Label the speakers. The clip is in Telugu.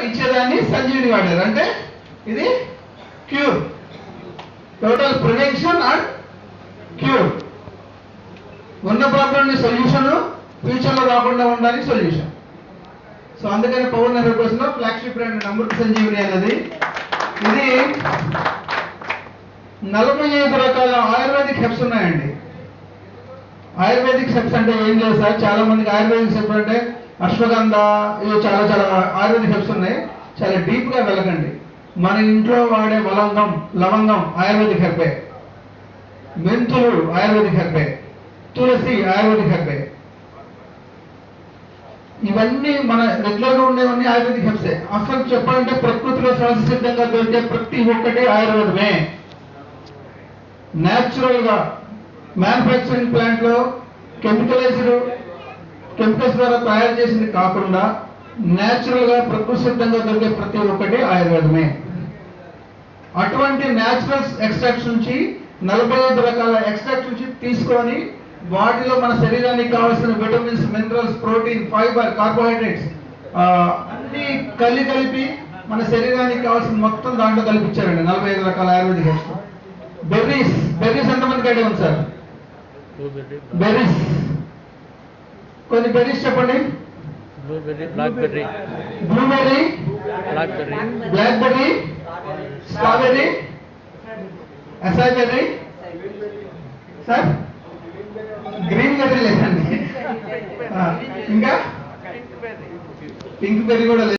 Speaker 1: ఇచ్చేదాన్ని సంజీవిని వాడారు. అంటే ఇది cure, total prevention and cure. ఉన్న ప్రాబ్లమ్ని సొల్యూషన్, ఫ్యూచర్లో రాకుండా ఉండడానికి సొల్యూషన్. సో అందుకని పవర్ నెహ్రూ కోసం ఫ్లాగ్షిప్ బ్రాండ్ అమృత సంజీవిని అనేది. ఇది 45 రకాల ఆయుర్వేదిక్ హెర్బ్స్ ఉన్నాయండి. ఆయుర్వేదిక్ హెర్బ్స్ అంటే ఏం లేదు సార్, చాలా మందికి ఆయుర్వేదిక్ హెర్బ్స్ అంటే అశ్వగంధ, ఇవి చాలా చాలా ఆయుర్వేదిక్ హెర్బ్స్ ఉన్నాయి. చాలా డీప్గా వెళ్ళకండి. మన ఇంట్లో వాడే లవంగం ఆయుర్వేదిక్ హెర్బే, మెంతులు ఆయుర్వేదిక్ హెర్బే, తులసి ఆయుర్వేదిక్ హెర్బే. ఇవన్నీ మన రెగ్యులర్గా ఉండేవన్నీ ఆయుర్వేదిక్ హెర్బ్సే. అసలు చెప్పాలంటే ప్రకృతిలో సహజసిద్ధంగా దొరికే ప్రతి ఒక్కటి ఆయుర్వేదమే. న్యాచురల్గా మ్యానుఫ్యాక్చరింగ్ ప్లాంట్లో కెమికల్స్ ద్వారా తయారు చేసింది కాకుండా న్యాచురల్గా ప్రకృతి సిద్ధంగా దొరికే ప్రతి ఒక్కటి ఆయుర్వేదమే. అటువంటి న్యాచురల్ ఎక్స్ట్రాక్ట్స్ నుంచి 45 రకాల ఎక్స్ట్రాక్ట్స్ నుంచి తీసుకొని వాటిలో మన శరీరానికి కావాల్సిన vitamins, minerals, protein, fibre, carbohydrates అన్ని కలిపి మన శరీరానికి కావాల్సిన మొత్తం దాంట్లో కల్పించారండి 45 రకాల ఆయుర్వేదిక్ హెర్బ్స్. బెర్రీస్ ఎంతమందికి ఐడియా ఉంది సార్? బెర్రీస్, కొన్ని బెర్రీస్ చెప్పండి.
Speaker 2: Blueberry, blackberry,
Speaker 1: blackberry, strawberry, acai berry, sir green berry లేదండి, ఇంకా పింక్ బెర్రీ కూడా లేదు.